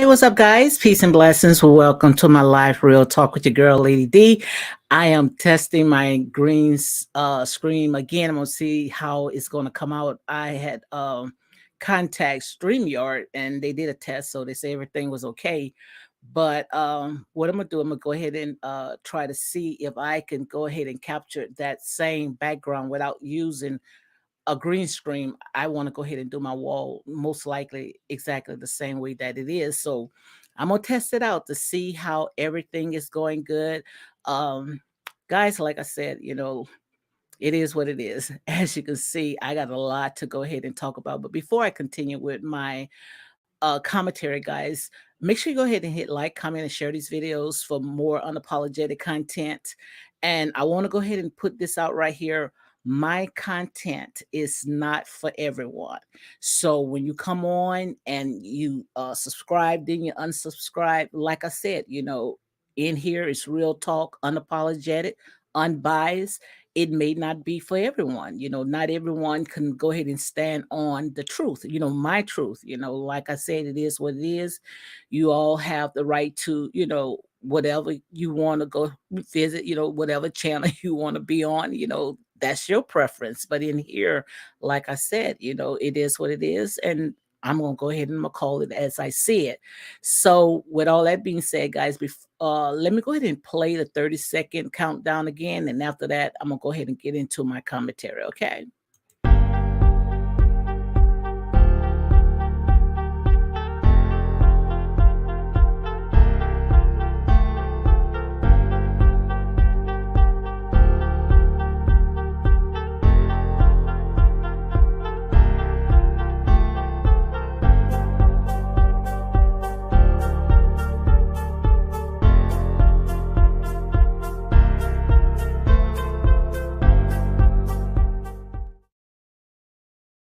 what's up, guys? Peace and blessings. Welcome to my live real talk with your girl, Ladydee. I am testing my greens screen again. I'm gonna see how it's gonna come out. I had contact StreamYard and they did a test, so they say everything was okay. But what I'm gonna do, I'm gonna go ahead and try to see if I can go ahead and capture that same background without using a green screen. I want to go ahead and do my wall most likely exactly the same way that it is. So I'm gonna test it out to see how everything is going good. Um, guys, like I said, it is what it is. As you can see, I got a lot to go ahead and talk about. But before I continue with my commentary, guys, make sure you go ahead and hit like, comment, and share these videos for more unapologetic content. And I want to go ahead and put this out right here. My content is not for everyone. So when you come on and you subscribe, then you unsubscribe. Like I said, in here it's real talk, unapologetic, unbiased. It may not be for everyone. Not everyone can go ahead and stand on the truth, my truth. Like I said, it is what it is. You all have the right to, whatever you want to go visit, whatever channel you want to be on, that's your preference. But in here, like I said, it is what it is. And I'm going to go ahead and I'm gonna call it as I see it. So with all that being said, guys, let me go ahead and play the 30-second countdown again. And after that, I'm going to go ahead and get into my commentary. Okay.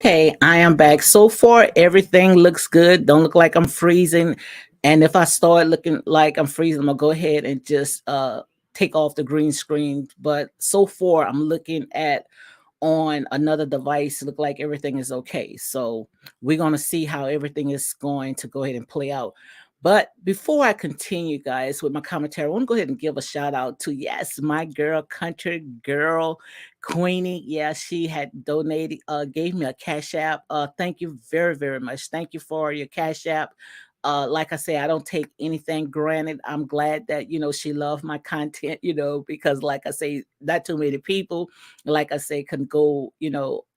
Okay, I am back. So far, everything looks good. Don't look like I'm freezing. And if I start looking like I'm freezing, I'm gonna go ahead and just take off the green screen. But so far, I'm looking at on another device. Look like everything is okay. So we're gonna see how everything is going to go ahead and play out. But before I continue, guys, with my commentary, I want to go ahead and give a shout out to, yes, my girl, country girl, Queenie. Yeah, she had donated, gave me a Cash App. Thank you very, very much. Thank you for your Cash App. Like I say, I don't take anything granted. I'm glad that, she loved my content, because like I say, not too many people, like I say, can go,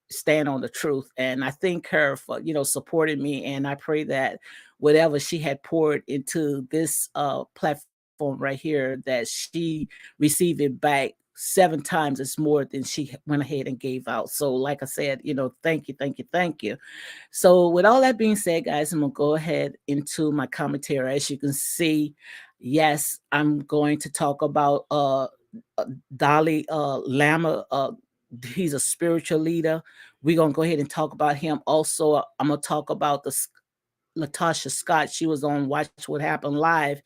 stand on the truth. And I thank her for, supporting me. And I pray that whatever she had poured into this platform right here, that she receive it back 7 times as more than she went ahead and gave out. So like I said, thank you, thank you, thank you. So with all that being said, guys, I'm gonna go ahead into my commentary. As you can see, yes, I'm going to talk about Dali Lama. He's a spiritual leader. We're gonna go ahead and talk about him. Also, I'm gonna talk about the Latasha Scott. She was on Watch What Happened Live.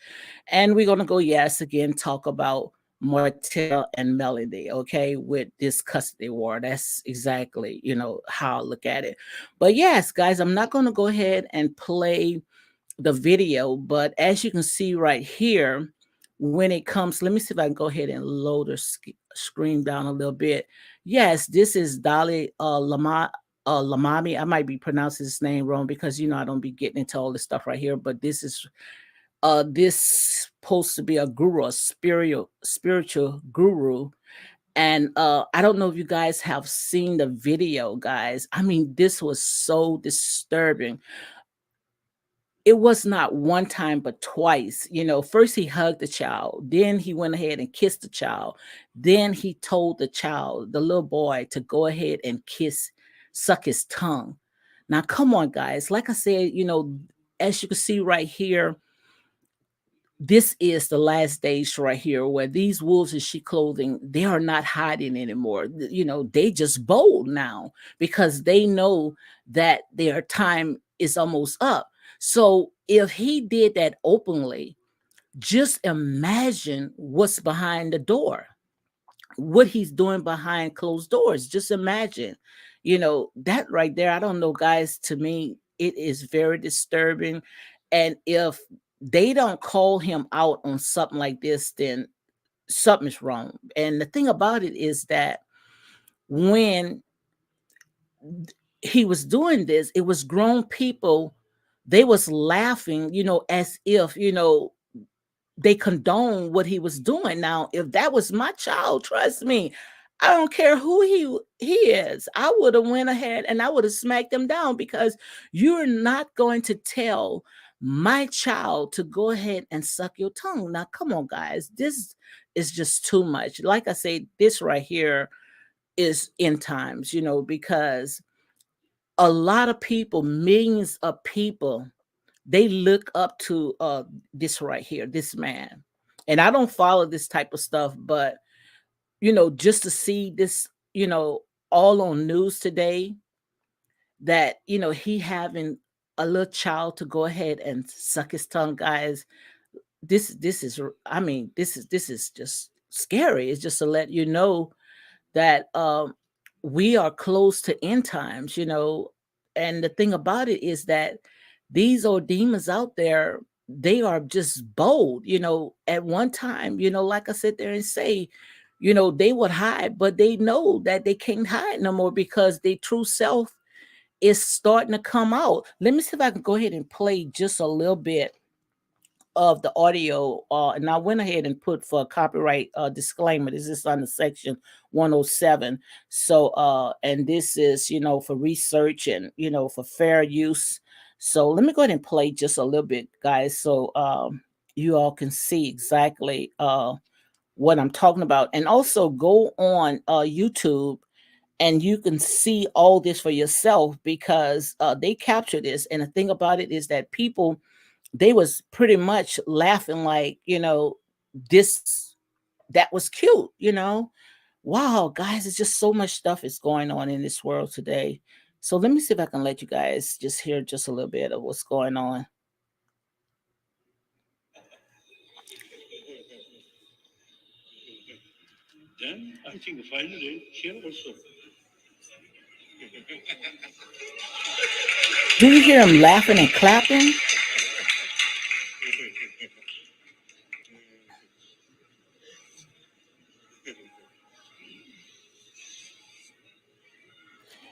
And we're going to go, yes, again, talk about Martell and Melody, okay, with this custody war. That's exactly, how I look at it. But yes, guys, I'm not going to go ahead and play the video, but as you can see right here, when it comes, let me see if I can go ahead and load the screen down a little bit. Yes, this is Dali Lama. Lamami, I might be pronouncing his name wrong because I don't be getting into all this stuff right here, but this is this supposed to be a guru, a spiritual guru. And I don't know if you guys have seen the video, guys. I mean, this was so disturbing. It was not one time, but twice. First he hugged the child, then he went ahead and kissed the child. Then he told the child, the little boy, to go ahead and suck his tongue. Now, come on, guys. Like I said, as you can see right here, this is the last stage right here where these wolves in sheep clothing, they are not hiding anymore. They just bold now because they know that their time is almost up. So if he did that openly, just imagine what's behind the door, what he's doing behind closed doors. Just imagine, that right there. I don't know, guys. To me, it is very disturbing. And if they don't call him out on something like this, then something's wrong. And the thing about it is that when he was doing this, it was grown people. They was laughing, as if, they condone what he was doing. Now, if that was my child, trust me, I don't care who he is. I would have went ahead and I would have smacked him down, because you're not going to tell my child to go ahead and suck your tongue. Now, come on, guys. This is just too much. Like I say, this right here is end times, because a lot of people, millions of people, they look up to this right here, this man. And I don't follow this type of stuff, but just to see this, all on news today, that he having a little child to go ahead and suck his tongue, guys. This is, I mean, this is just scary. It's just to let you know that we are close to end times, and the thing about it is that these old demons out there, they are just bold, at one time, like I sit there and say, they would hide, but they know that they can't hide no more, because their true self is starting to come out. Let me see if I can go ahead and play just a little bit of the audio, and I went ahead and put for a copyright disclaimer. This is on the section 107. So, and this is, for research and, for fair use. So let me go ahead and play just a little bit, guys, so you all can see exactly what I'm talking about. And also go on YouTube, and you can see all this for yourself, because they capture this. And the thing about it is that people, they was pretty much laughing like, this, that was cute, wow, guys, it's just so much stuff is going on in this world today. So let me see if I can let you guys just hear just a little bit of what's going on. Then I think finally here also. Do you hear him laughing and clapping?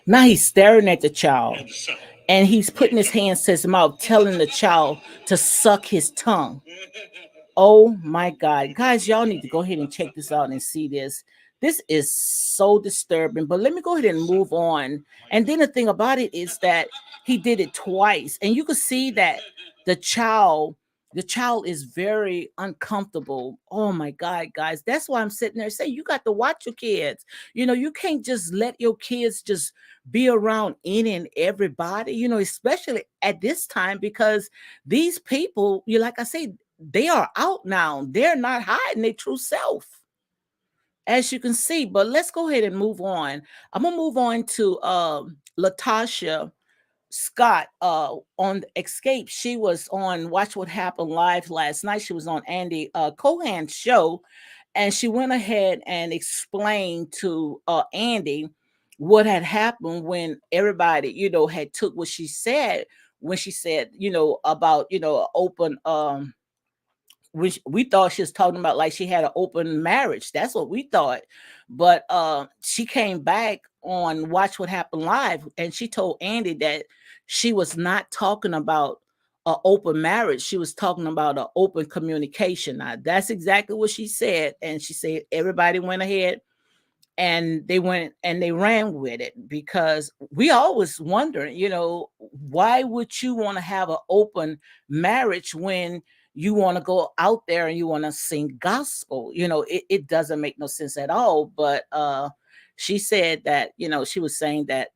Now he's staring at the child, and he's putting his hands to his mouth, telling the child to suck his tongue. Oh my God. Guys, y'all need to go ahead and check this out and see this. This is so disturbing. But let me go ahead and move on. And then the thing about it is that he did it twice. And you can see that the child, the child is very uncomfortable. Oh my God, guys. That's why I'm sitting there saying you got to watch your kids. You can't just let your kids just be around any and everybody, especially at this time, because these people, you like I say, they are out now. They're not hiding their true self, as you can see. But let's go ahead and move on. I'm gonna move on to Latasha Scott on Xscape. She was on Watch What Happened Live last night. She was on Andy Cohen's show, and she went ahead and explained to Andy what had happened when everybody, had took what she said, when she said, about, open we thought she was talking about like she had an open marriage. That's what we thought. But she came back on Watch What Happened Live, and she told Andy that she was not talking about an open marriage. She was talking about an open communication. Now, that's exactly what she said. And she said everybody went ahead and they went and they ran with it, because we always wondering, why would you want to have an open marriage when you want to go out there and you want to sing gospel? It doesn't make no sense at all. But she said that, she was saying that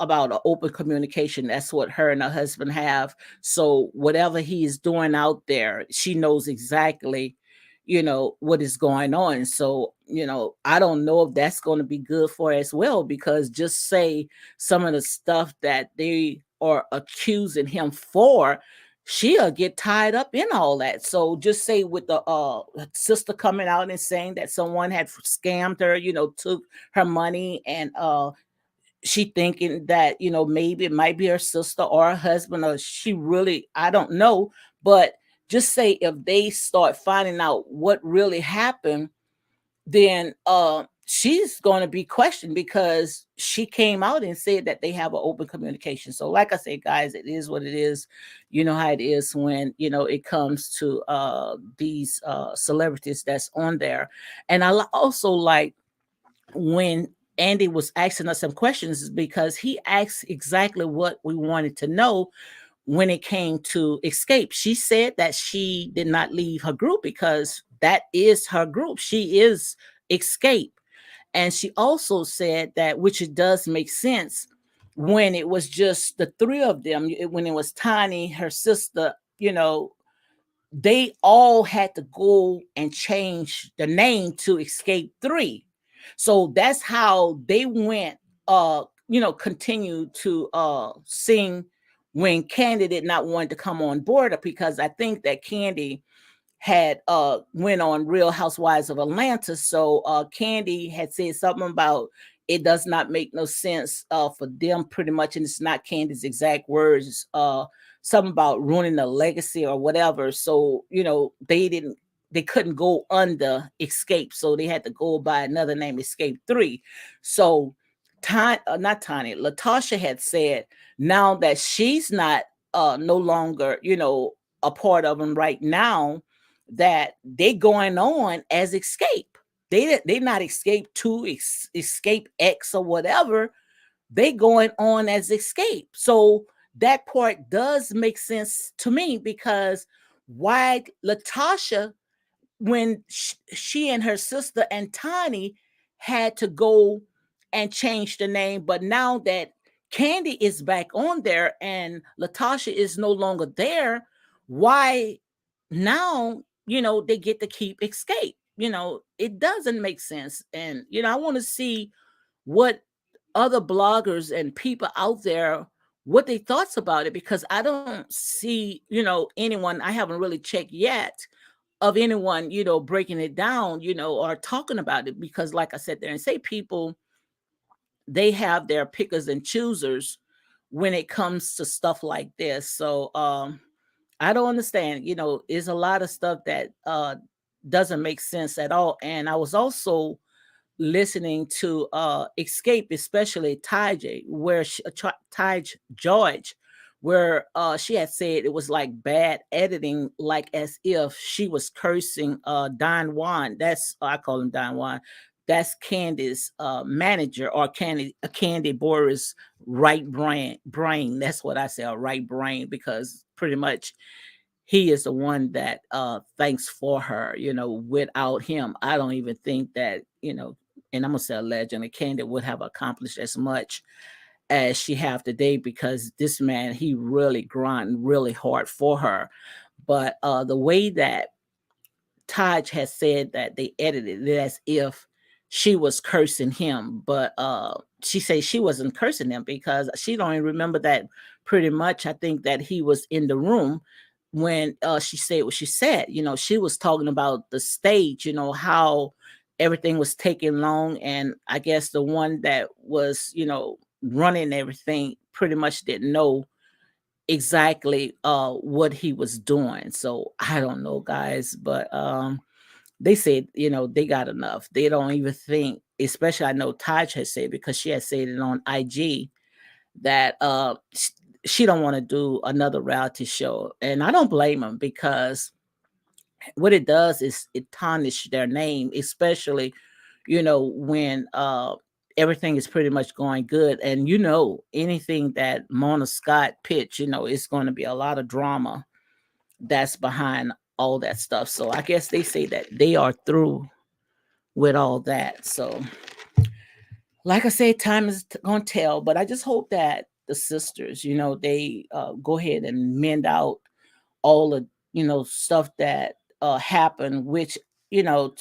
about an open communication, that's what her and her husband have. So whatever he is doing out there, she knows exactly, what is going on. So, I don't know if that's going to be good for her as well, because just say some of the stuff that they are accusing him for, she'll get tied up in all that. So just say with the sister coming out and saying that someone had scammed her, took her money, and she thinking that, maybe it might be her sister or her husband, or she really, I don't know. But just say if they start finding out what really happened, then she's going to be questioned because she came out and said that they have an open communication. So like I said, guys, it is what it is. You know how it is when, you know, it comes to these celebrities that's on there. And also like when Andy was asking us some questions, is because he asked exactly what we wanted to know when it came to Xscape. She said that she did not leave her group because that is her group. She is Xscape. And she also said that, which it does make sense, when it was just the three of them, when it was Tiny, her sister, you know, they all had to go and change the name to Xscape 3. So that's how they went, you know, continue to sing when Candy did not want to come on board, because I think that Candy had went on Real Housewives of Atlanta. So Candy had said something about it does not make no sense for them, pretty much, and it's not Candy's exact words, something about ruining the legacy or whatever. So, you know, they couldn't go under Xscape, so they had to go by another name, Xscape 3. So not Tiny, Latasha had said now that she's not no longer, you know, a part of them right now, that they going on as Xscape. They not Xscape 2, Xscape X or whatever. They going on as Xscape. So that part does make sense to me, because why Latasha, when she and her sister and Tiny had to go and change the name, but now that Candy is back on there and Latasha is no longer there, why now, you know, they get to keep Xscape? You know, it doesn't make sense. And, you know, I want to see what other bloggers and people out there, what they thoughts about it, because I don't see, you know, anyone, I haven't really checked yet of anyone, you know, breaking it down, you know, or talking about it, because like I said there, and say people, they have their pickers and choosers when it comes to stuff like this. So I don't understand, you know, there's a lot of stuff that doesn't make sense at all. And I was also listening to Xscape, especially Taj, where Taj George, where she had said it was like bad editing, like as if she was cursing Don Juan. That's, I call him Don Juan. That's Candy's manager, or Candy Boris' brain. That's what I say, a right brain, because pretty much he is the one that thanks for her. You know, without him, I don't even think that, you know, and I'm gonna say a legend, and Candy would have accomplished as much as she have today, because this man, he really grind really hard for her. But the way that Taj has said that they edited it as if she was cursing him, but she says she wasn't cursing him, because she don't even remember that. Pretty much, I think that he was in the room when she said what she said. You know, she was talking about the stage, you know, how everything was taking long, and I guess the one that was, you know, running everything pretty much didn't know exactly what he was doing. So I don't know, guys, but they said, you know, they got enough. They don't even think, especially I know Taj has said, because she has said it on IG, that she don't want to do another reality show. And I don't blame them, because what it does is it tarnish their name, especially, you know, when everything is pretty much going good. And you know, anything that Mona Scott pitch, you know, it's going to be a lot of drama that's behind all that stuff. So I guess they say that they are through with all that. So, like I said, time is going to tell, but I just hope that the sisters, you know, they go ahead and mend out all the, you know, stuff that happened, which, you know,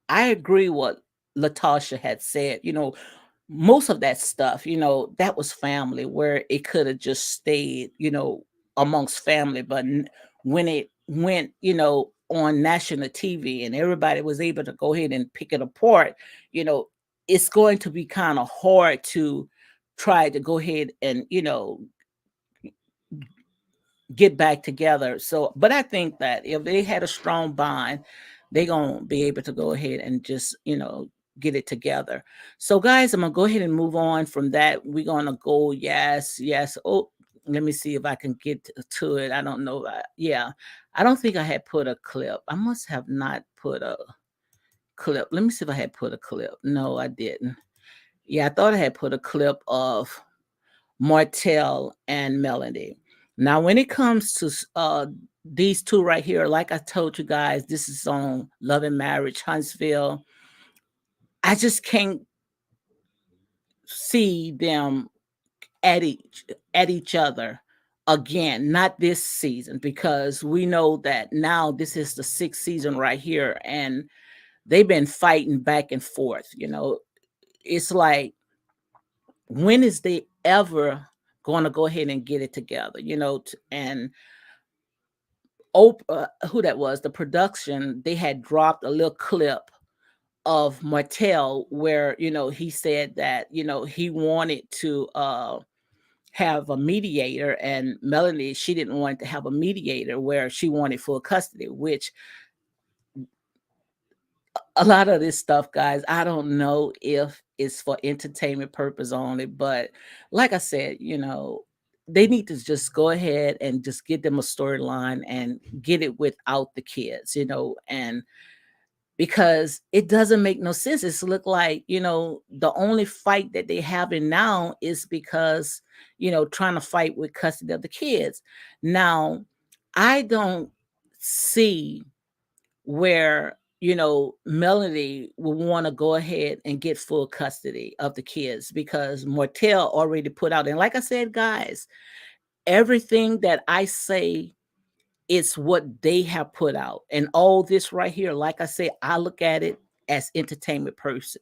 I agree what Latasha had said. You know, most of that stuff, you know, that was family, where it could have just stayed, you know, amongst family. But when it went, you know, on national TV and everybody was able to go ahead and pick it apart, you know, it's going to be kind of hard to try to go ahead and, you know, get back together. So, but I think that if they had a strong bond, they gonna be able to go ahead and just, get it together. So, guys, I'm gonna go ahead and move on from that. We're gonna go, yes, yes. Oh, let me see if I can get to it. I don't know. Yeah, I don't think I had put a clip. I must have not put a clip. Let me see if I had put a clip. No, I didn't. Yeah, I thought I had put a clip of Martell and Melody. Now, when it comes to these two right here, like I told you guys, this is on Love and Marriage, Huntsville. I just can't see them at each other again, not this season, because we know that now this is the sixth season right here, and they've been fighting back and forth. It's like, when is they ever going to go ahead and get it together? And who that was, the production, they had dropped a little clip of Martell where, he said that, he wanted to have a mediator, and Melanie, she didn't want to have a mediator, where she wanted full custody, which a lot of this stuff, guys, I don't know if it's for entertainment purpose only, but like I said, they need to just go ahead and just get them a storyline and get it without the kids, and because it doesn't make no sense. It's look like, the only fight that they having now is because, trying to fight with custody of the kids. Now, I don't see where, Melody will want to go ahead and get full custody of the kids, because Martell already put out, and like I said, guys, everything that I say, it's what they have put out. And all this right here, like I say, I look at it as entertainment purpose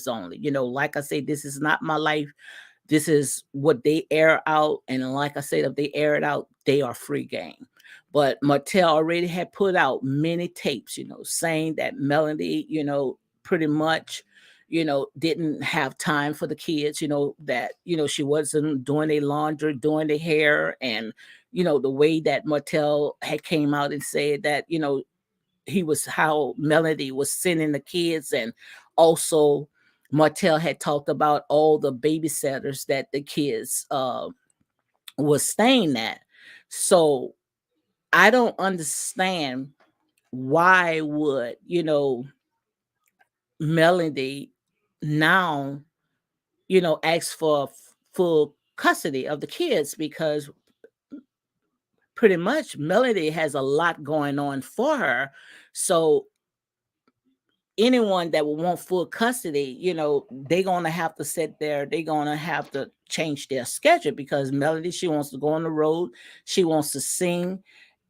only. Like I say, this is not my life. This is what they air out. And like I said, if they air it out, they are free game. But Martell already had put out many tapes, saying that Melody, pretty much, didn't have time for the kids, that, she wasn't doing their laundry, doing their hair. And, the way that Martell had came out and said that, he was, how Melody was sending the kids. And also Martell had talked about all the babysitters that the kids was staying at. So I don't understand, why would, Melody now, ask for full custody of the kids, because pretty much Melody has a lot going on for her. So anyone that will want full custody, they're gonna have to sit there, they're gonna have to change their schedule, because Melody, she wants to go on the road, she wants to sing.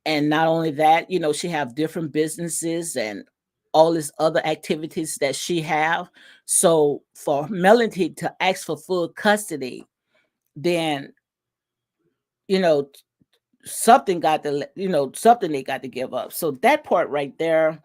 And not only that, she have different businesses and all these other activities that she have. So for Melody to ask for full custody, then, you know something got to, something they got to give up. So that part right there,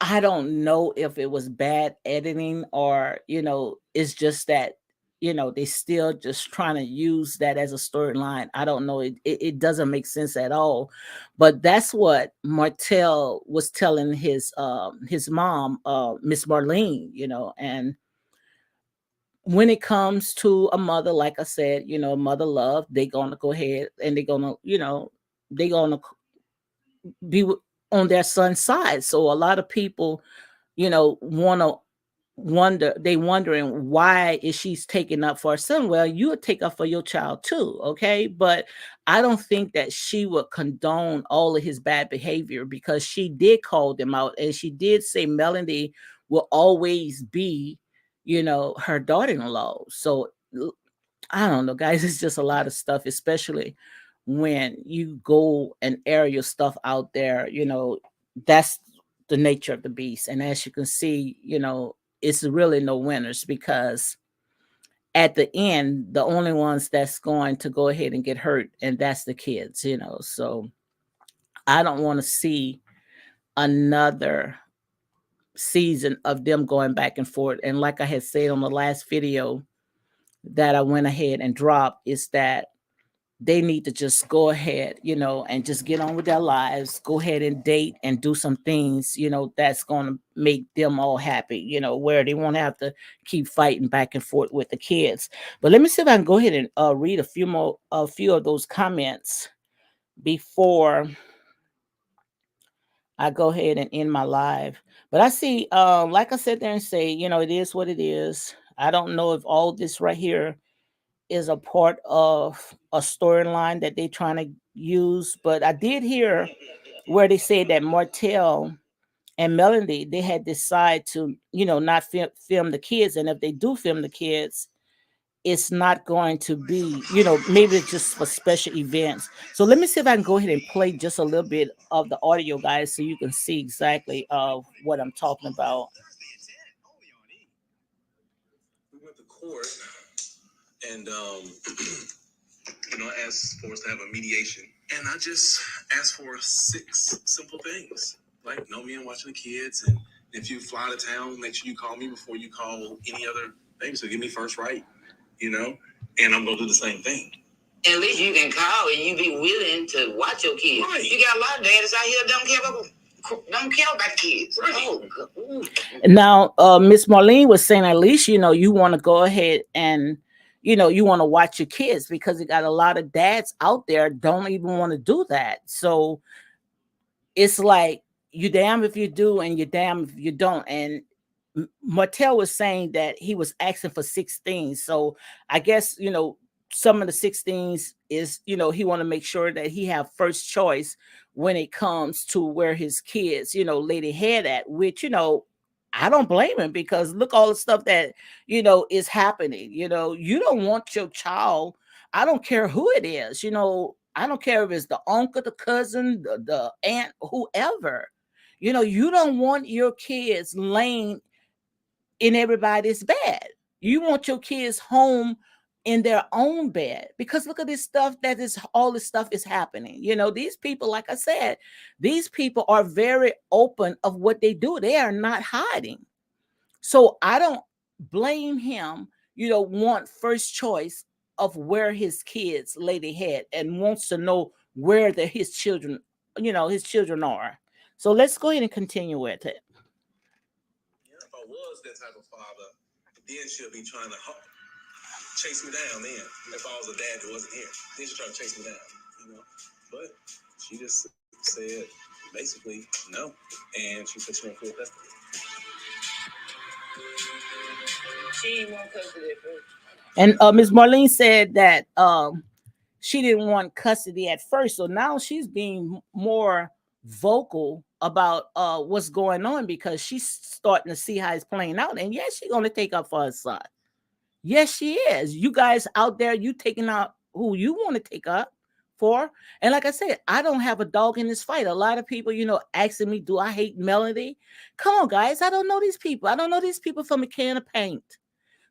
I don't know if it was bad editing, or, it's just that, they still just trying to use that as a storyline. I don't know. It doesn't make sense at all. But that's what Martell was telling his mom, Miss Marlene, and when it comes to a mother, like I said, mother love, they gonna go ahead and they're gonna, they gonna be on their son's side. So a lot of people, want to wondering, why is she's taking up for her son? Well, you would take up for your child too, okay? But I don't think that she would condone all of his bad behavior, because she did call them out, and she did say Melanie will always be, her daughter-in-law. So I don't know, guys. It's just a lot of stuff, especially when you go and air your stuff out there. That's the nature of the beast. And as you can see, it's really no winners, because at the end, the only ones that's going to go ahead and get hurt, and that's the kids. So I don't want to see another season of them going back and forth. And like I had said on the last video that I went ahead and dropped, is that they need to just go ahead, and just get on with their lives, go ahead and date and do some things, that's going to make them all happy, where they won't have to keep fighting back and forth with the kids. But let me see if I can go ahead and read a few of those comments before I go ahead and end my live. But I see, like I said there and say, it is what it is. I don't know if all this right here is a part of a storyline that they're trying to use. But I did hear where they said that Martell and Melody, they had decided to, not film the kids. And if they do film the kids, it's not going to be, maybe it's just for special events. So let me see if I can go ahead and play just a little bit of the audio, guys, so you can see exactly what I'm talking about. We went to court and asked for us to have a mediation. And I just asked for 6 simple things. Like, know me and watching the kids. And if you fly to town, make sure you call me before you call any other baby. So give me first right, and I'm going to do the same thing. At least you can call and you be willing to watch your kids. Right. You got a lot of daddies out here don't care about the kids. Right. Oh, God. Now, Miss Marlene was saying, at least, you want to go ahead and, you want to watch your kids, because you got a lot of dads out there don't even want to do that. So it's like, you damn if you do and you damn if you don't. And Martell was saying that he was asking for 6 things. So I guess, some of the 6 things is, he want to make sure that he have first choice when it comes to where his kids, lay their head at, which, I don't blame him, because look all the stuff that, is happening. You don't want your child, I don't care who it is, I don't care if it's the uncle, the cousin, the aunt, whoever. You don't want your kids laying in everybody's bed. You want your kids home in their own bed, because look at this stuff that is all this stuff is happening. These people, like I said, these people are very open of what they do. They are not hiding. So I don't blame him, want first choice of where his kids lay their head and wants to know where his children, his children are. So let's go ahead and continue with it. If I was that type of father, then she'll be trying to chase me down. Then, if I was a dad that wasn't here, then she'll try to chase me down. But she just said basically no, and she put me in full custody. She didn't want custody at first. And Ms. Marlene said that she didn't want custody at first, so now she's being more vocal about what's going on, because she's starting to see how it's playing out. And yes, she's going to take up for her son. Yes, she is. You guys out there, you taking out who you want to take up for. And like I said, I don't have a dog in this fight. A lot of people, asking me, do I hate Melody? Come on, guys. I don't know these people. I don't know these people from a can of paint.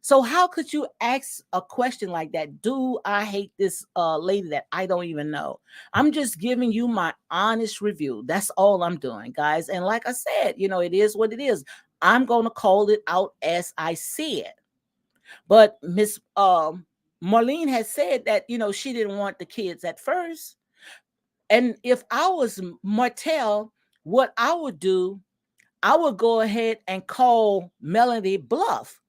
So how could you ask a question like that? Do I hate this lady that I don't even know? I'm just giving you my honest review. That's all I'm doing, guys. And like I said, it is what it is. I'm going to call it out as I see it. But Miss Marlene has said that, she didn't want the kids at first. And if I was Martell, what I would do, I would go ahead and call Melody bluff.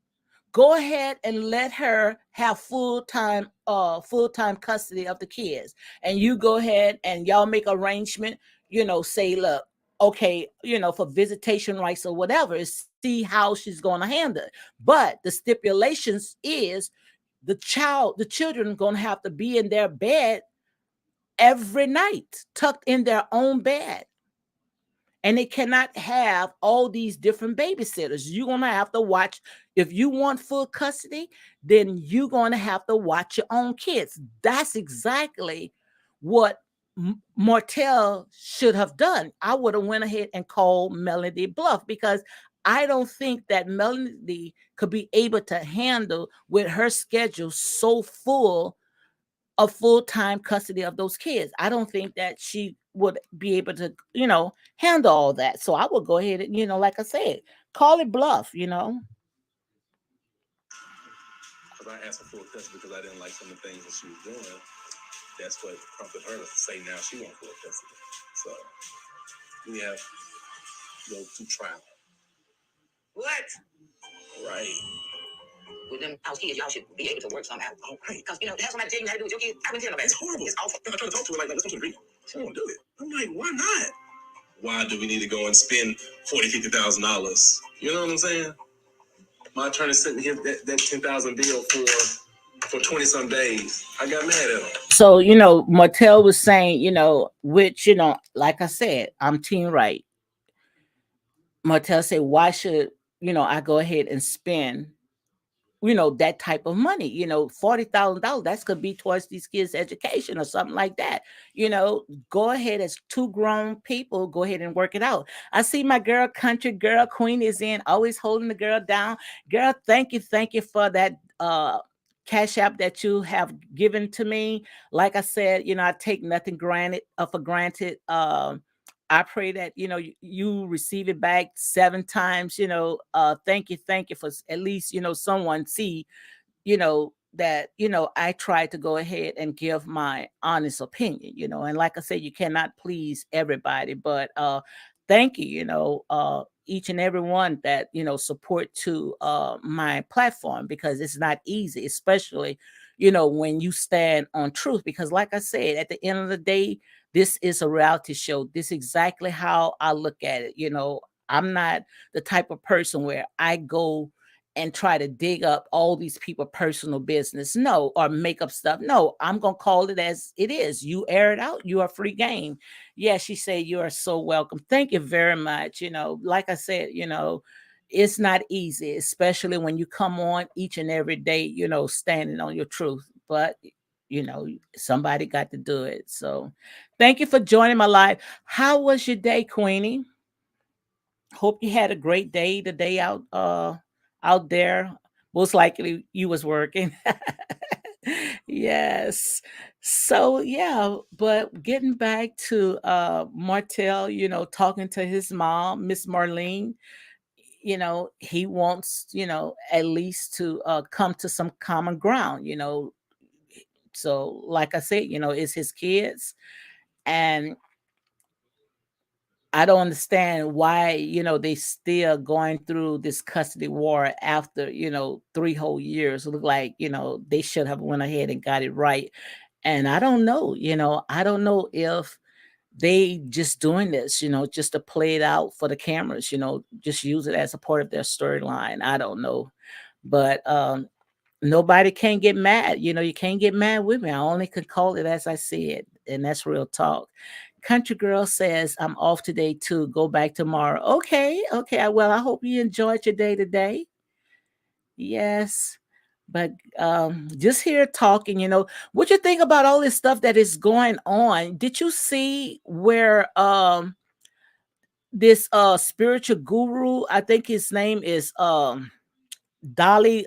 Go ahead and let her have full-time custody of the kids. And you go ahead and y'all make arrangement, say, look, okay, for visitation rights or whatever, see how she's going to handle it. But the stipulations is the children going to have to be in their bed every night, tucked in their own bed. And they cannot have all these different babysitters. You're going to have to watch. If you want full custody, then you're going to have to watch your own kids. That's exactly what Martell should have done. I would have went ahead and called Melody bluff, because I don't think that Melody could be able to handle with her schedule so full of full-time custody of those kids. I don't think that she would be able to, handle all that. So I would go ahead and, like I said, call it bluff, Because I asked her full custody because I didn't like some of the things that she was doing. That's what prompted her to say now she wants for a festival. So we have go to trial. What? Right. With them house kids, y'all should be able to work some out. Oh, right. Because, you know, to have somebody tell you how to do with your kids, I wouldn't tell nobody. It's horrible. It's awful. I'm trying to talk to her like, let's come to agreement. She won't do it. I'm like, why not? Why do we need to go and spend $40,000-$50,000? You know what I'm saying? My attorney sent me that 10,000 bill for 20 some days. I got mad at him. So, Martell was saying, which, like I said, I'm team right. Martell said, why should, I go ahead and spend that type of money, $40,000, that could be towards these kids' education or something like that. Go ahead, as two grown people, go ahead and work it out. I see my girl, country girl Queen is in, always holding the girl down. Girl, thank you for that cash app that you have given to me. Like I said, I take nothing for granted. I pray that you receive it back 7 times. Thank you for at least someone see that I try to go ahead and give my honest opinion. And like I said, you cannot please everybody, but thank you. Each and every one that support to my platform, because it's not easy, especially when you stand on truth, because like I said, at the end of the day, this is a reality show. This is exactly how I look at it. I'm not the type of person where I go and try to dig up all these people personal business, no, or make up stuff. No, I'm gonna call it as it is. You air it out, you are free game. Yeah, she said you are so welcome. Thank you very much. Like I said, it's not easy, especially when you come on each and every day, standing on your truth. But somebody got to do it. So thank you for joining my live. How was your day, Queenie? Hope you had a great day today out there. Most likely you was working. Yes. So yeah, but getting back to Martell, talking to his mom, Miss Marlene, he wants, at least to come to some common ground. So like I said, it's his kids, and I don't understand why, they still going through this custody war after, 3 whole years. Look like, they should have went ahead and got it right. And I don't know, I don't know if they just doing this, just to play it out for the cameras, just use it as a part of their storyline. I don't know. But nobody can get mad. You can't get mad with me. I only can call it as I see it. And that's real talk. Country girl says, I'm off today too. Go back tomorrow. Okay. Okay. Well, I hope you enjoyed your day today. Yes. But just here talking, what you think about all this stuff that is going on? Did you see where this spiritual guru, I think his name is Dali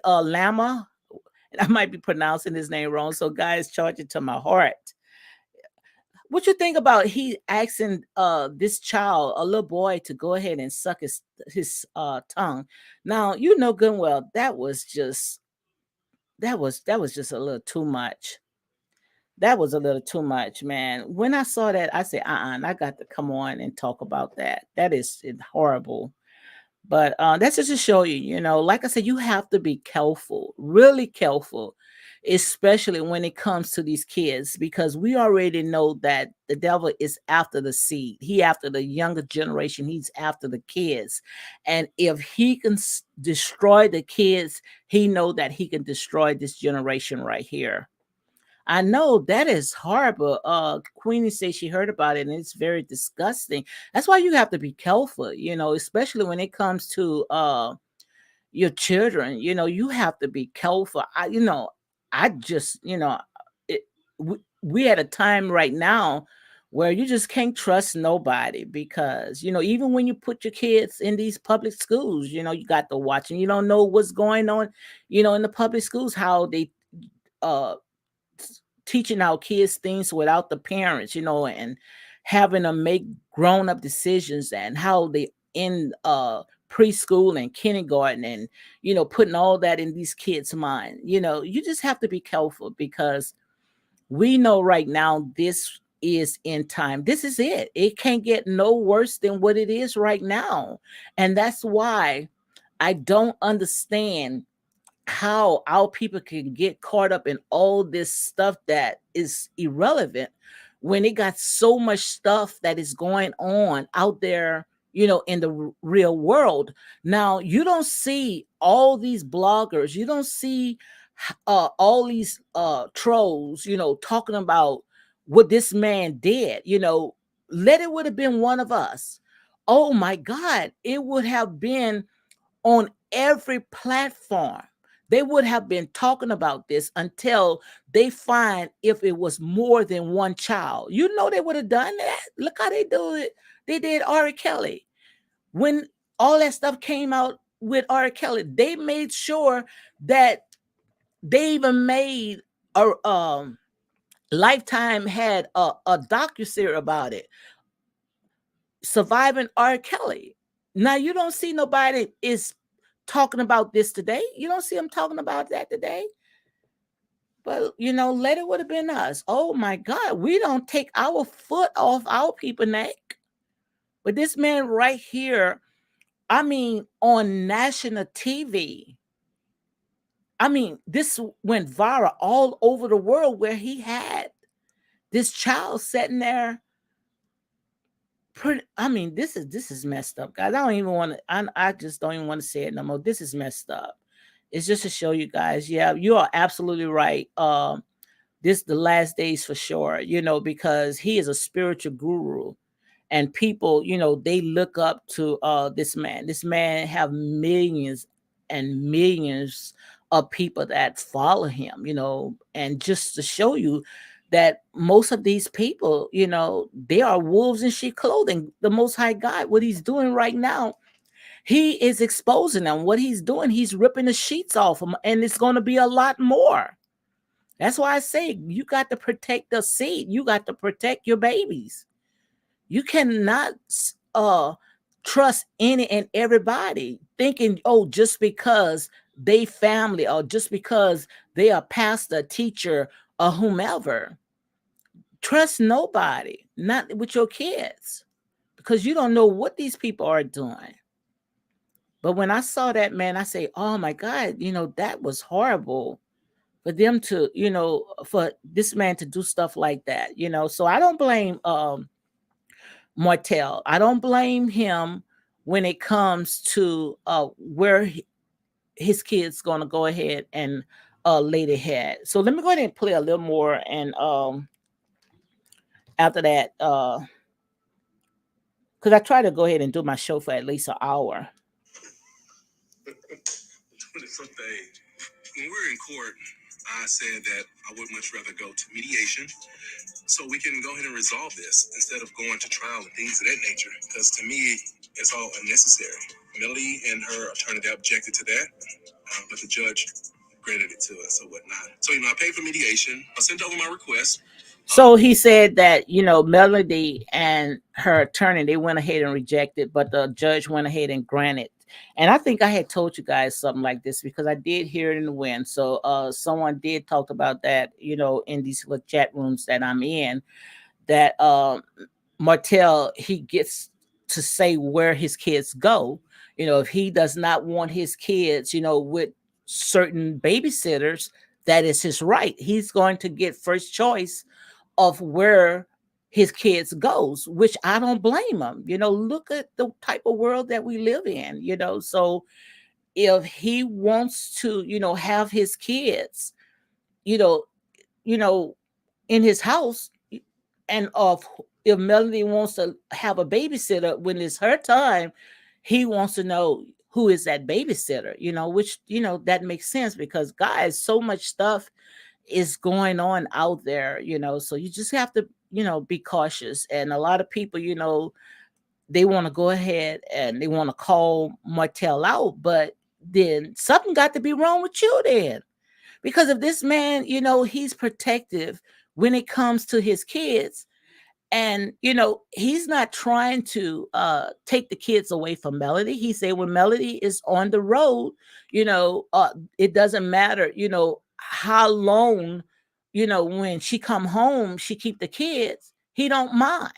Lama. I might be pronouncing his name wrong, so guys, charge it to my heart. What you think about he asking this child, a little boy, to go ahead and suck his tongue? Now you know good and well that was just a little too much. That was a little too much, man. When I saw that, I said, I got to come on and talk about that. That is horrible. But that's just to show you, like I said, you have to be careful, really careful, especially when it comes to these kids, because we already know that the devil is after the seed. He after the younger generation. He's after the kids. And if he can destroy the kids, he know that he can destroy this generation right here. I know that is horrible. Queenie says she heard about it and it's very disgusting. That's why you have to be careful, especially when it comes to your children. You have to be careful. I just, it, we at a time right now where you just can't trust nobody, because even when you put your kids in these public schools, you got to watch, and you don't know what's going on, in the public schools, how they uh teaching our kids things without the parents, and having them make grown up decisions, and how they in preschool and kindergarten, and putting all that in these kids' mind. You just have to be careful, because We know right now this is in time. This is it. It can't get no worse than what it is right now. And that's why I don't understand how our people can get caught up in all this stuff that is irrelevant when it got so much stuff that is going on out there, in the real world. Now, you don't see all these bloggers, you don't see all these trolls, talking about what this man did. Let it would have been one of us. Oh my God, it would have been on every platform. They would have been talking about this until they find if it was more than one child. They would have done that. Look how they do it. They did Ari Kelly. When all that stuff came out with Ari Kelly, they made sure that they even made a Lifetime had a docuseries about it, surviving R. Kelly. Now you don't see nobody is talking about this today. You don't see them talking about that today. But let it would have been us. Oh my God, we don't take our foot off our people neck. But this man right here, I mean, on national TV, I mean, this went viral all over the world where he had this child sitting there. I mean, this is messed up, guys. I don't even want to. I just don't even want to say it no more. This is messed up. It's just to show you guys. Yeah, you are absolutely right. This the last days for sure. Because he is a spiritual guru, and people, they look up to this man. This man have millions and millions of people that follow him. And just to show you that most of these people, they are wolves in sheep clothing. The Most High God, what He's doing right now, He is exposing them. What He's doing, He's ripping the sheets off them, and it's going to be a lot more. That's why I say you got to protect the seed. You got to protect your babies. You cannot trust any and everybody thinking, oh, just because they family or just because they are pastor, teacher, or whomever. Trust nobody, not with your kids, because you don't know what these people are doing. But when I saw that, man, I say, oh my God, that was horrible for them to, for this man to do stuff like that, So I don't blame Martell. I don't blame him when it comes to where his kid's gonna go ahead and lay their head. So let me go ahead and play a little more, and after that, because I try to go ahead and do my show for at least an hour. Someday, when we were in court, I said that I would much rather go to mediation so we can go ahead and resolve this instead of going to trial and things of that nature. Because to me, it's all unnecessary. Melody and her attorney, they objected to that, but the judge granted it to us or whatnot. So, I paid for mediation. I sent over my request. So he said that, Melody and her attorney, they went ahead and rejected, but the judge went ahead and granted. And I think I had told you guys something like this because I did hear it in the wind. So someone did talk about that, in these little chat rooms that I'm in, that Martell, he gets to say where his kids go. If he does not want his kids, with certain babysitters, that is his right. He's going to get first choice of where his kids goes, which I don't blame him. Look at the type of world that we live in, So if he wants to, have his kids, you know, you know, in his house, and of if Melanie wants to have a babysitter when it's her time, he wants to know who is that babysitter, which, that makes sense because guys, so much stuff is going on out there, so you just have to, be cautious. And a lot of people, they want to go ahead and they want to call Martell out, but then something got to be wrong with you then. Because if this man, he's protective when it comes to his kids, and he's not trying to take the kids away from Melody. He said when Melody is on the road, it doesn't matter, how long when she come home, she keep the kids. He don't mind.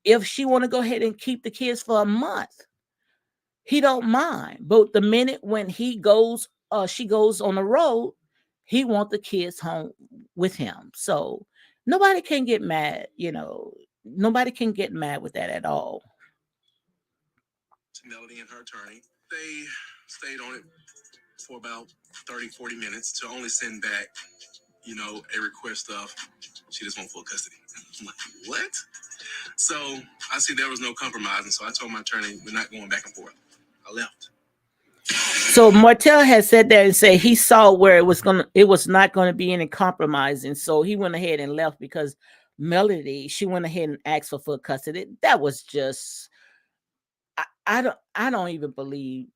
If she want to go ahead and keep the kids for a month, he don't mind. But the minute when she goes on the road, he want the kids home with him. So nobody can get mad. Nobody can get mad with that at all. Melody and her attorney, they stayed on it for about 30, 40 minutes to only send back, a request of she just want full custody. I'm like, what? So I see there was no compromise, and so I told my attorney we're not going back and forth. I left. So Martell had said that and said he saw where it was not gonna be any compromising. So he went ahead and left because Melody, she went ahead and asked for full custody. That was just I don't even believe,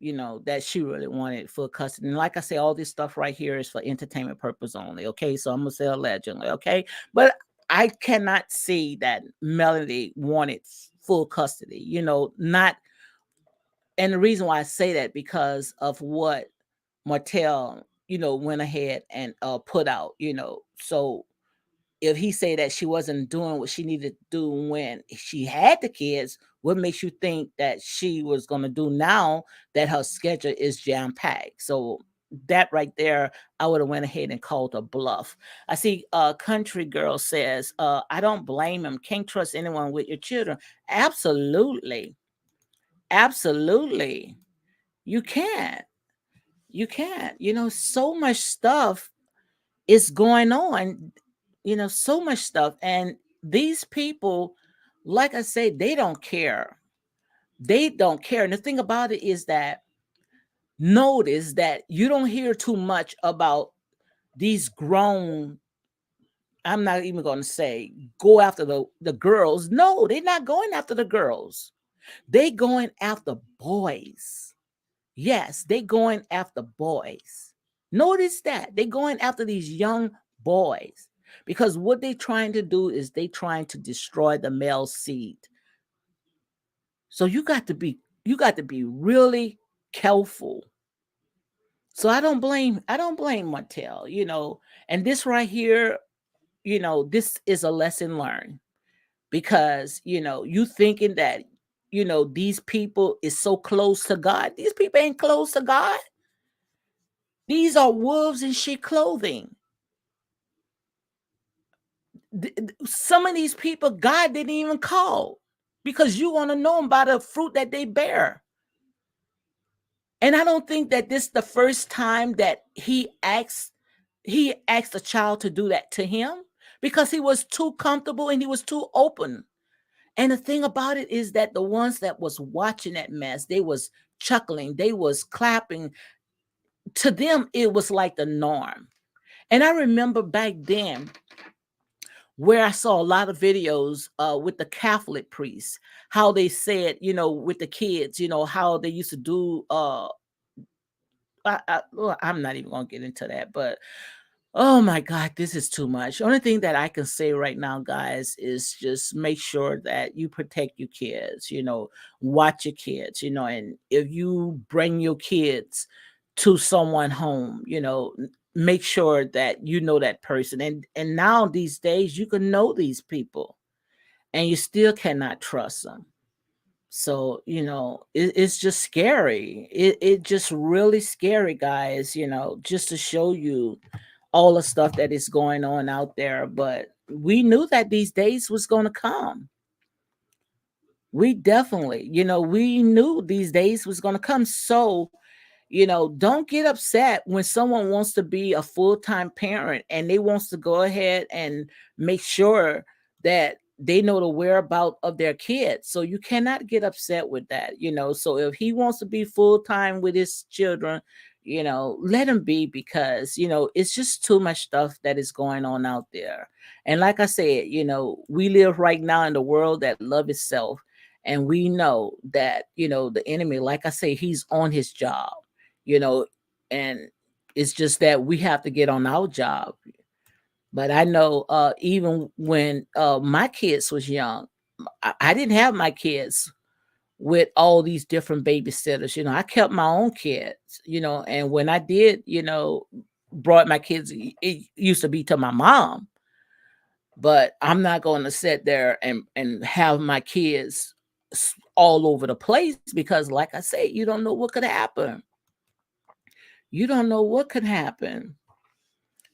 that she really wanted full custody. And like I say, all this stuff right here is for entertainment purpose only. Okay. So I'm gonna say allegedly, okay. But I cannot see that Melody wanted full custody, not. And the reason why I say that because of what Martell, went ahead and put out, So if he say that she wasn't doing what she needed to do when she had the kids, what makes you think that she was going to do now that her schedule is jam packed? So that right there, I would have went ahead and called a bluff. I see Country Girl says, I don't blame him. Can't trust anyone with your children. Absolutely. Absolutely. You can't. You can't. So much stuff is going on, so much stuff. And these people, like I say, they don't care. They don't care. And the thing about it is that notice that you don't hear too much about these grown. I'm not even going to say go after the girls. No, they're not going after the girls. They going after boys. Yes, they going after boys. Notice that they going after these young boys because what they trying to do is they trying to destroy the male seed. So you got to be really careful. So I don't blame Martell, and this right here, this is a lesson learned because you thinking that these people is so close to God. These people ain't close to God. These are wolves in sheep clothing. Some of these people God didn't even call because you want to know them by the fruit that they bear. And I don't think that this is the first time that he asked a child to do that to him because he was too comfortable and he was too open. And the thing about it is that the ones that was watching that mess, they was chuckling, they was clapping. To them, it was like the norm. And I remember back then where I saw a lot of videos with the Catholic priests, how they said, with the kids, how they used to do. Well, I'm not even going to get into that, but oh my God, this is too much. The only thing that I can say right now, guys, is just make sure that you protect your kids, watch your kids, and if you bring your kids to someone home, make sure that you know that person. And now these days you can know these people and you still cannot trust them. So, it's just scary. It just really scary, guys, just to show you all the stuff that is going on out there. But we knew that these days was going to come. We definitely, we knew these days was going to come. So, don't get upset when someone wants to be a full-time parent and they wants to go ahead and make sure that they know the whereabout of their kids. So you cannot get upset with that, So if he wants to be full-time with his children, let him be because, it's just too much stuff that is going on out there. And like I said, we live right now in the world that love itself. And we know that, the enemy, like I say, he's on his job, you know, and it's just that we have to get on our job. But I know even when my kids was young, I didn't have my kids with all these different babysitters. I kept my own kids, and when I did, brought my kids, it used to be to my mom, but I'm not going to sit there and have my kids all over the place, because like I said, you don't know what could happen. You don't know what could happen.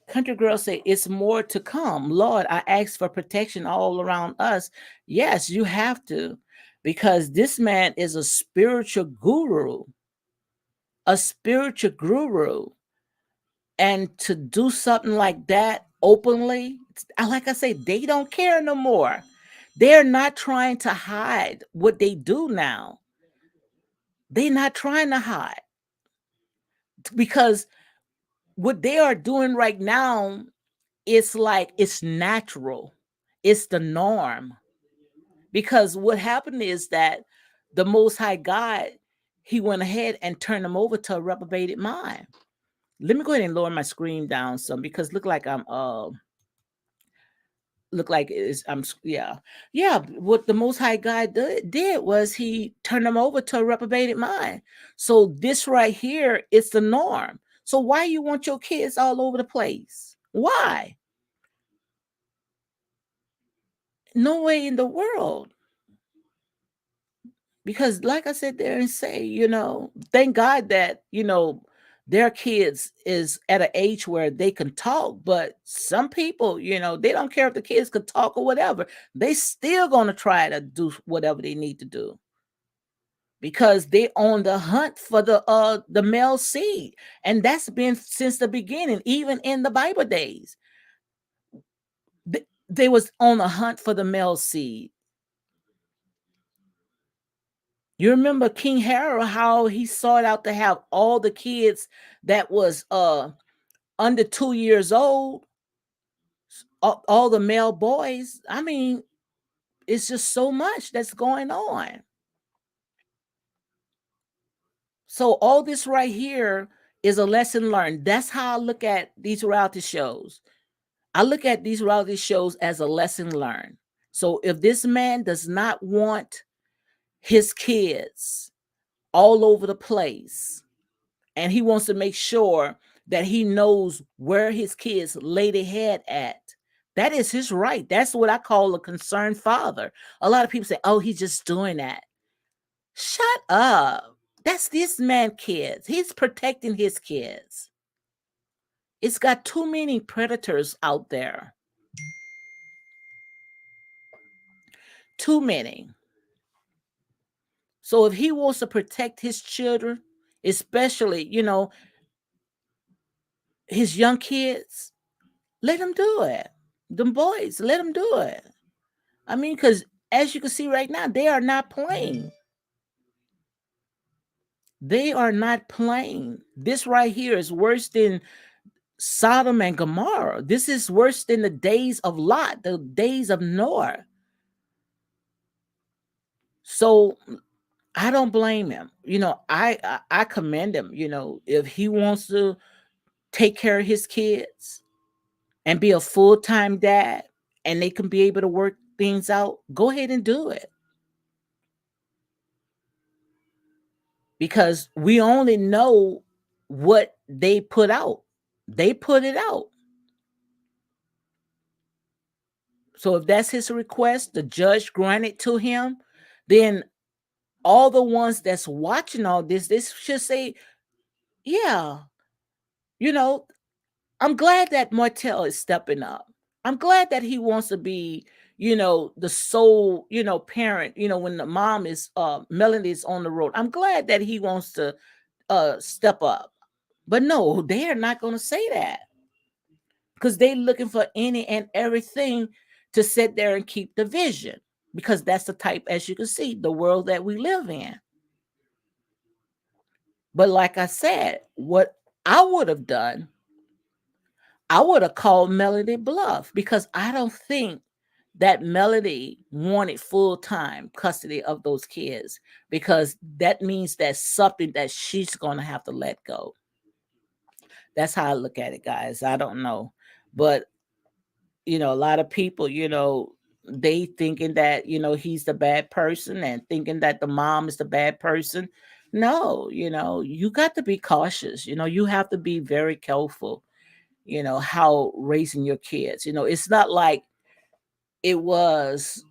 Country girl say it's more to come. Lord, I ask for protection all around us. Yes, you have to, because this man is a spiritual guru, a spiritual guru. And to do something like that openly, like I say, they don't care no more. They're not trying to hide what they do now. They're not trying to hide, because what they are doing right now, it's like it's natural. It's the norm. Because what happened is that the Most High God, he went ahead and turned them over to a reprobated mind. Let me go ahead and lower my screen down some, because look like it's yeah, what the Most High God did was he turned them over to a reprobated mind. So this right here is the norm. So why you want your kids all over the place? Why? No way in the world. Because like I said there and say, thank God that their kids is at an age where they can talk. But some people, they don't care if the kids could talk or whatever. They still gonna try to do whatever they need to do, because they on the hunt for the male seed. And that's been since the beginning. Even in the Bible days, they was on the hunt for the male seed. You remember King Harold, how he sought out to have all the kids that was under 2 years old, all the male boys. I mean, it's just so much that's going on. So all this right here is a lesson learned. That's how I look at these reality shows. I look at these reality shows as a lesson learned. So if this man does not want his kids all over the place, and he wants to make sure that he knows where his kids lay their head at, that is his right. That's what I call a concerned father. A lot of people say, oh, he's just doing that. Shut up. That's this man kids. He's protecting his kids. It's got too many predators out there. Too many. So if he wants to protect his children, especially, his young kids, let him do it. Them boys, let him do it. I mean, because as you can see right now, they are not playing. They are not playing. This right here is worse than Sodom and Gomorrah. This is worse than the days of Lot, the days of Noah. So I don't blame him. I commend him. If he wants to take care of his kids and be a full-time dad, and they can be able to work things out, go ahead and do it. Because we only know what they put out. They put it out. So if that's his request, the judge granted to him, then all the ones that's watching all this should say, yeah, you know, I'm glad that Martell is stepping up. I'm glad that he wants to be, the sole, parent, when the mom is Melanie is on the road. I'm glad that he wants to step up. But no, they are not going to say that, because they're looking for any and everything to sit there and keep division, because that's the type, as you can see, the world that we live in. But like I said, what I would have done, I would have called Melody bluff, because I don't think that Melody wanted full-time custody of those kids, because that means that's something that she's going to have to let go. That's how I look at it, guys. I don't know. But a lot of people, they thinking that, he's the bad person, and thinking that the mom is the bad person. No, you got to be cautious. You have to be very careful. how raising your kids. It's not like it was,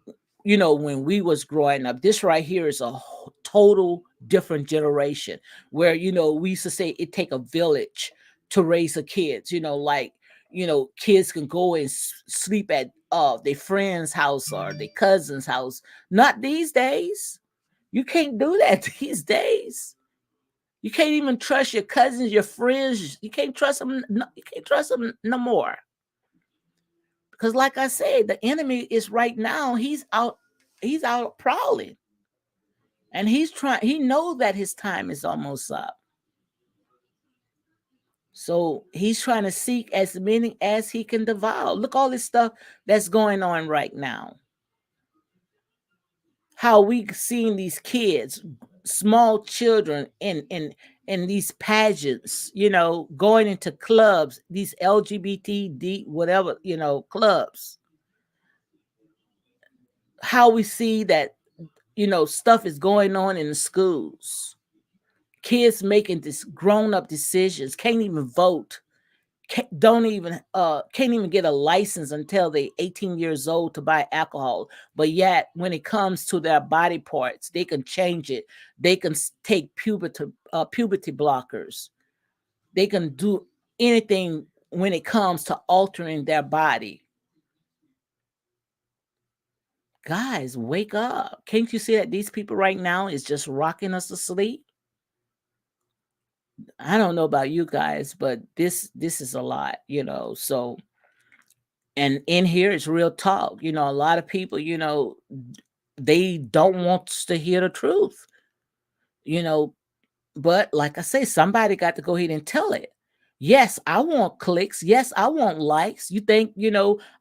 when we was growing up. This right here is a total different generation where, we used to say it take a village to raise a kids, like, kids can go and sleep at their friend's house or their cousin's house. Not these days. You can't do that these days. You can't even trust your cousins, your friends. You can't trust them. You can't trust them no more. Because, like I said, the enemy is right now. He's out. He's out prowling, and he's trying. He knows that his time is almost up. So he's trying to seek as many as he can devour. Look, all this stuff that's going on right now. How we seeing these kids, small children in these pageants, going into clubs, these LGBT whatever, clubs. How we see that, stuff is going on in the schools. Kids making this grown up decisions, can't even vote, can't even get a license until they 18 years old to buy alcohol. But yet when it comes to their body parts, they can change it. They can take puberty blockers. They can do anything when it comes to altering their body. Guys, wake up. Can't you see that these people right now is just rocking us to sleep? I don't know about you guys, but this is a lot, so. And in here it's real talk. A lot of people, they don't want us to hear the truth, you know. But like I say, somebody got to go ahead and tell it. Yes, I want clicks. Yes, I want likes. You think,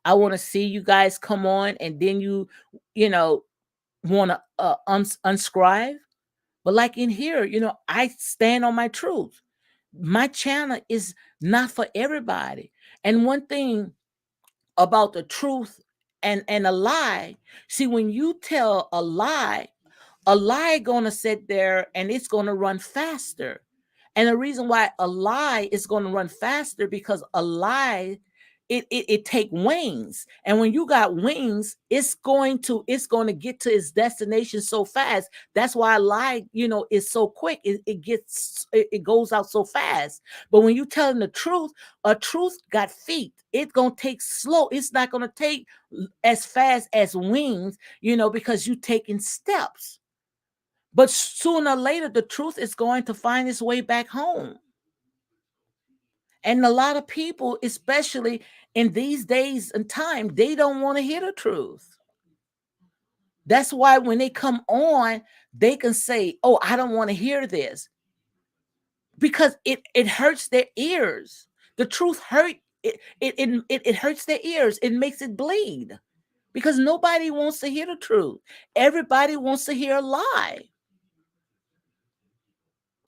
I want to see you guys come on and then you know, want to unscribe. But like in here, I stand on my truth. My channel is not for everybody. And one thing about the truth and a lie, see, when you tell a lie gonna sit there and it's gonna run faster. And the reason why a lie is gonna run faster, because a lie, it take wings. And when you got wings, it's going to get to its destination so fast. That's why a lie, is so quick. It goes out so fast. But when you telling the truth, a truth got feet. It's gonna take slow. It's not gonna take as fast as wings, because you taking steps. But sooner or later, the truth is going to find its way back home. And a lot of people, especially in these days and time, they don't want to hear the truth. That's why when they come on, they can say, "Oh, I don't want to hear this," because it hurts their ears. The truth it hurts their ears. It makes it bleed, because nobody wants to hear the truth. Everybody wants to hear a lie.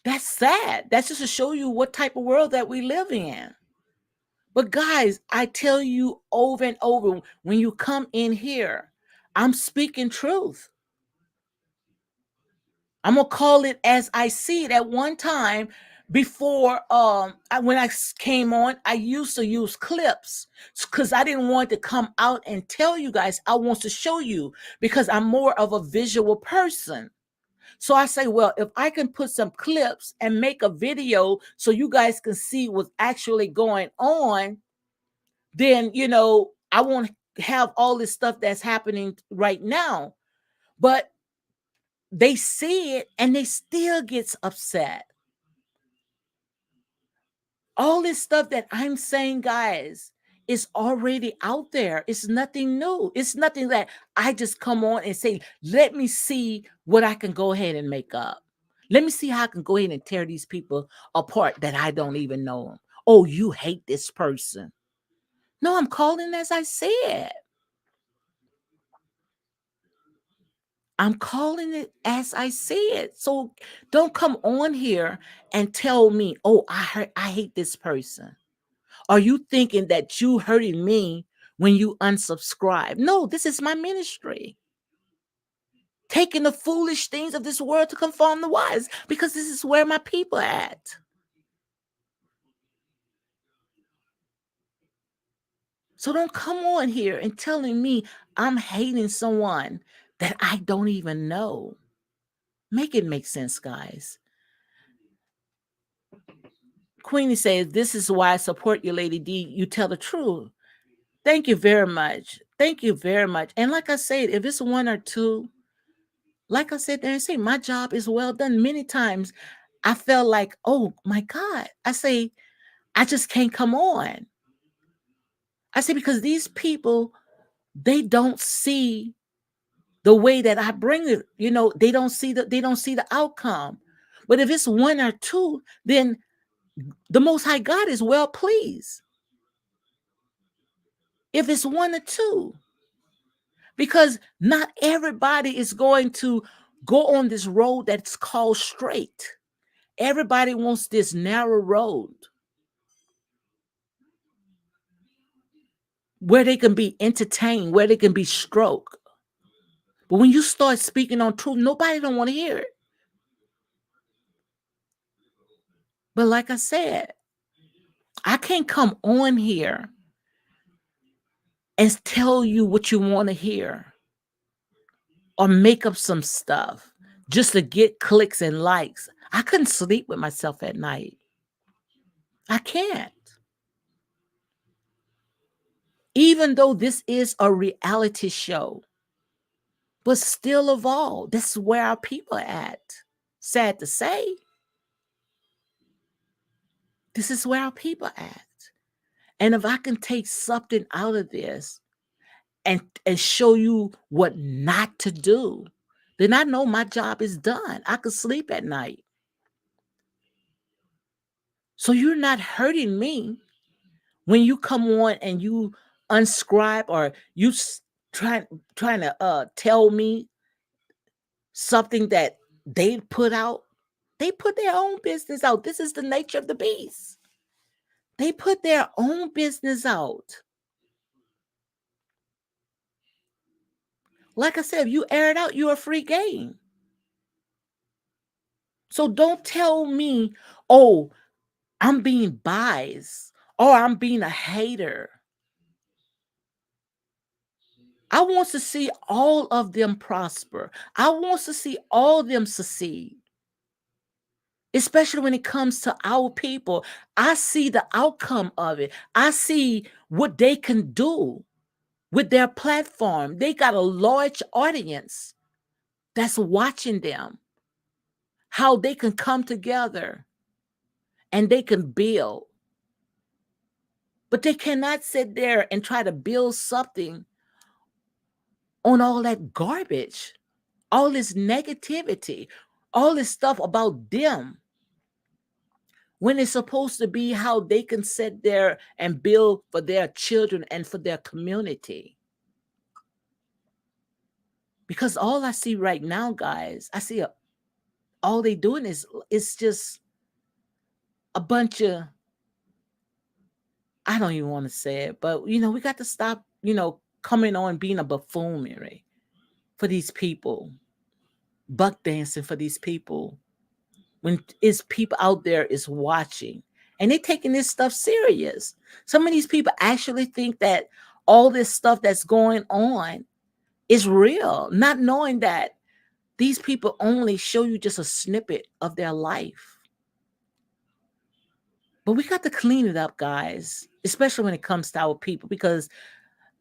That's sad. That's just to show you what type of world that we live in. But guys, I tell you over and over, when you come in here, I'm speaking truth. I'm gonna call it as I see it. At one time, before when I came on, I used to use clips because I didn't want to come out and tell you guys. I want to show you, because I'm more of a visual person. So I say, well, if I can put some clips and make a video so you guys can see what's actually going on, then, I won't have all this stuff that's happening right now. But they see it and they still gets upset. All this stuff that I'm saying, guys, is already out there. It's nothing new. It's nothing that I just come on and say, let me see what I can go ahead and make up. Let me see how I can go ahead and tear these people apart that I don't even know them. Oh, you hate this person. No, I'm calling as I said. I'm calling it as I see it. So don't come on here and tell me, oh, I hate this person. Are you thinking that you hurting me when you unsubscribe? No, this is my ministry. Taking the foolish things of this world to conform the wise, because this is where my people are at. So don't come on here and telling me I'm hating someone that I don't even know. Make it make sense, guys. Queenie says, this is why I support you, Lady D. You tell the truth. Thank you very much. Thank you very much. And like I said, if it's one or two, like I said there and say, my job is well done. Many times I felt like, oh my God. I say, I just can't come on. I say, because these people, they don't see the way that I bring it. They don't see the outcome. But if it's one or two, then the Most High God is well pleased. If it's one or two, because not everybody is going to go on this road that's called straight. Everybody wants this narrow road where they can be entertained, where they can be stroked. But when you start speaking on truth, nobody don't want to hear it. But like I said, I can't come on here and tell you what you want to hear or make up some stuff just to get clicks and likes. I couldn't sleep with myself at night. I can't. Even though this is a reality show, but still of all, this is where our people are at. Sad to say, this is where our people are at. And if I can take something out of this and show you what not to do, then I know my job is done. I could sleep at night. So you're not hurting me when you come on and you unscribe or you trying to tell me something that they put out. They put their own business out. This is the nature of the beast. They put their own business out. Like I said, if you air it out, you're a free game. So don't tell me, oh, I'm being biased or I'm being a hater. I want to see all of them prosper. I want to see all of them succeed. Especially when it comes to our people. I see the outcome of it. I see what they can do with their platform. They got a large audience that's watching them, how they can come together and they can build. But they cannot sit there and try to build something on all that garbage, all this negativity, all this stuff about them, when it's supposed to be how they can sit there and build for their children and for their community. Because all I see right now, guys, all they doing is it's just a bunch of, I don't even want to say it, but we got to stop, coming on being a buffoonery for these people, buck dancing for these people, when it's people out there is watching and they taking this stuff serious. Some of these people actually think that all this stuff that's going on is real, not knowing that these people only show you just a snippet of their life. But we got to clean it up, guys, especially when it comes to our people, because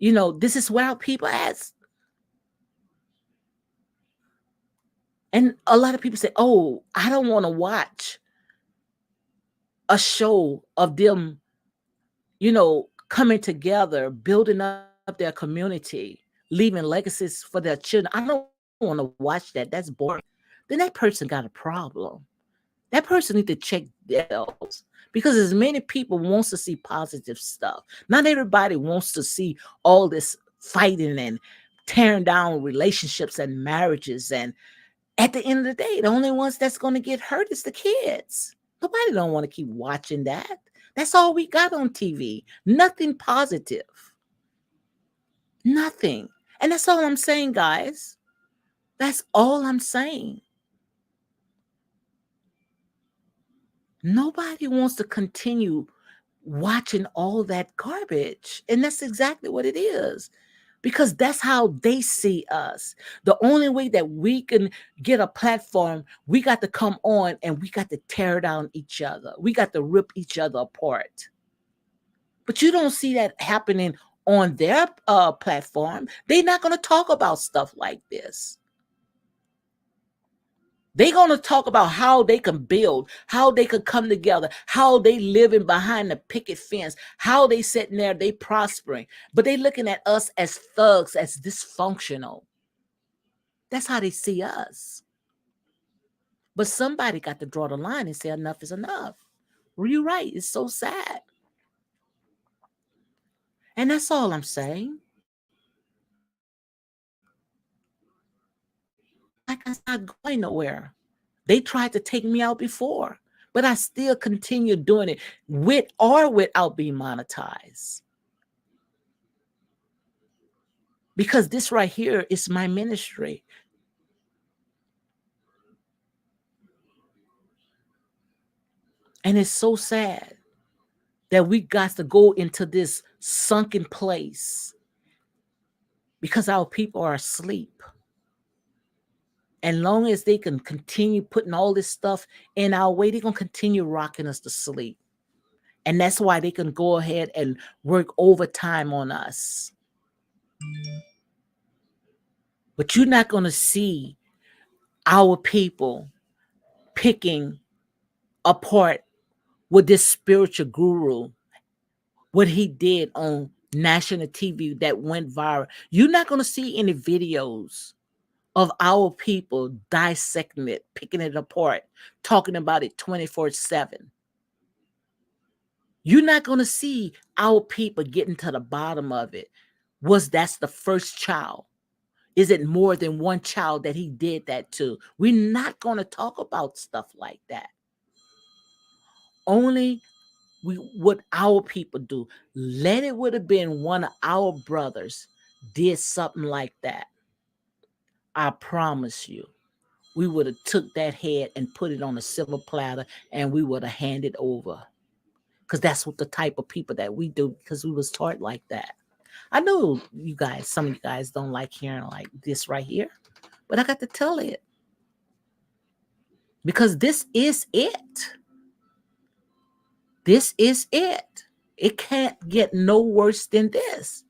this is where our people at. And a lot of people say, oh, I don't want to watch a show of them, coming together, building up their community, leaving legacies for their children. I don't want to watch that. That's boring. Then that person got a problem. That person need to check themselves, because as many people wants to see positive stuff. Not everybody wants to see all this fighting and tearing down relationships and marriages. And at the end of the day, the only ones that's going to get hurt is the kids. Nobody don't want to keep watching that. That's all we got on TV. Nothing positive. Nothing. And that's all I'm saying, guys. That's all I'm saying. Nobody wants to continue watching all that garbage. And that's exactly what it is. Because that's how they see us. The only way that we can get a platform, we got to come on and we got to tear down each other. We got to rip each other apart. But you don't see that happening on their platform. They're not going to talk about stuff like this. They're going to talk about how they can build, how they can come together, how they living behind the picket fence, how they sitting there, they prospering. But they looking at us as thugs, as dysfunctional. That's how they see us. But somebody got to draw the line and say enough is enough. Well, you're right. It's so sad. And that's all I'm saying. Like I said, not going nowhere. They tried to take me out before, but I still continue doing it with or without being monetized. Because this right here is my ministry. And it's so sad that we got to go into this sunken place because our people are asleep. And long as they can continue putting all this stuff in our way, they're going to continue rocking us to sleep. And that's why they can go ahead and work overtime on us. But you're not going to see our people picking apart what this spiritual guru, what he did on national TV that went viral. You're not going to see any videos of our people dissecting it, picking it apart, talking about it 24/7. You're not going to see our people getting to the bottom of it. Was that's the first child? Is it more than one child that he did that to? We're not going to talk about stuff like that. Only what our people do. Let it would have been one of our brothers did something like that. I promise you, we would have took that head and put it on a silver platter and we would have handed over. Because that's what the type of people that we do, because we was taught like that. I know you guys, some of you guys don't like hearing like this right here, but I got to tell it. Because this is it. This is it. It can't get no worse than this.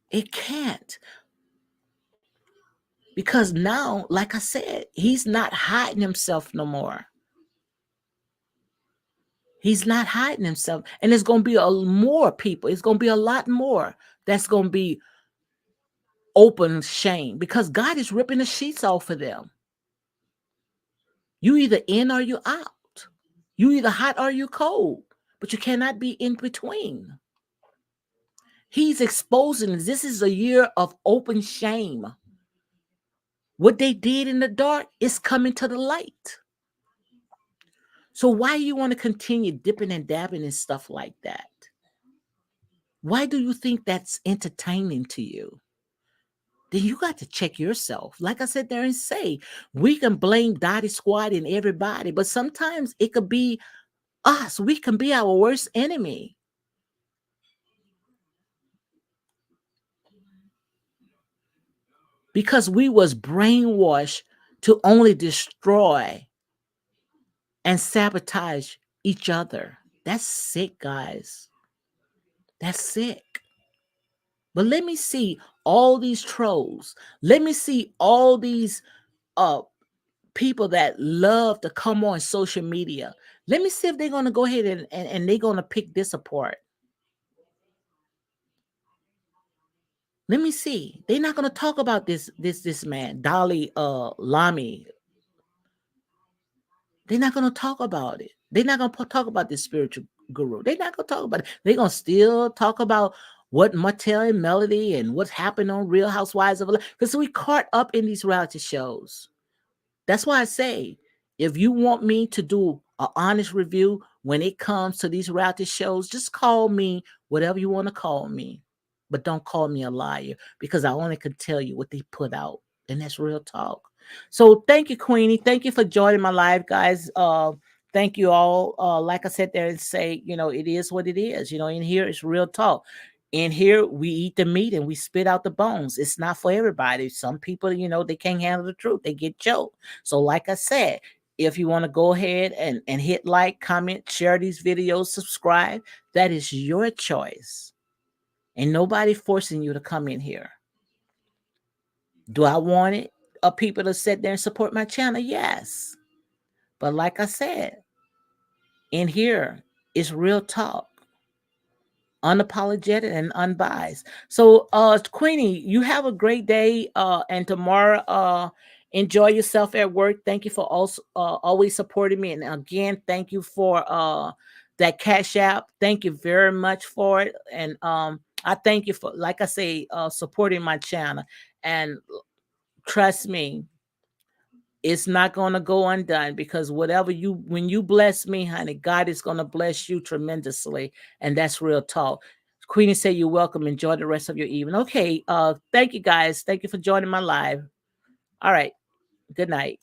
It can't. Because now, like I said, he's not hiding himself no more. He's not hiding himself. And there's going to be more people. It's going to be a lot more that's going to be open shame because God is ripping the sheets off of them. You either in or you out. You either hot or you cold. But you cannot be in between. He's exposing. This is a year of open shame. What they did in the dark is coming to the light. So why you want to continue dipping and dabbing and stuff like that? Why do you think that's entertaining to you? Then you got to check yourself. Like I said there and say, we can blame Dottie Squad and everybody, but sometimes it could be us. We can be our worst enemy. Because we was brainwashed to only destroy and sabotage each other. That's sick, guys. That's sick. But let me see all these trolls. Let me see all these uh people that love to come on social media. Let me see if they're going to go ahead and they're going to pick this apart. Let me see. They're not going to talk about this man, Dali Lama. They're not going to talk about it. They're not going to talk about this spiritual guru. They're not going to talk about it. They're going to still talk about what Martell and Melody and what's happened on Real Housewives of because we caught up in these reality shows. That's why I say, if you want me to do an honest review when it comes to these reality shows, just call me whatever you want to call me. But don't call me a liar because I only can tell you what they put out. And that's real talk. So thank you, Queenie. Thank you for joining my live, guys. thank you all. Like I said there and say, it is what it is. In here it's real talk. In here we eat the meat and we spit out the bones. It's not for everybody. Some people, they can't handle the truth. They get choked. So like I said, if you want to go ahead and hit like, comment, share these videos, subscribe, that is your choice. Ain't nobody forcing you to come in here. Do I want it? People to sit there and support my channel? Yes. But like I said, in here it's real talk, unapologetic and unbiased. So Queenie, you have a great day, and tomorrow enjoy yourself at work. Thank you for also always supporting me, and again thank you for that cash app. Thank you very much for it, and I thank you for, like I say, supporting my channel. And trust me, it's not going to go undone, because when you bless me, honey, God is going to bless you tremendously. And that's real talk. Queenie said you're welcome. Enjoy the rest of your evening. Okay. Thank you guys. Thank you for joining my live. All right. Good night.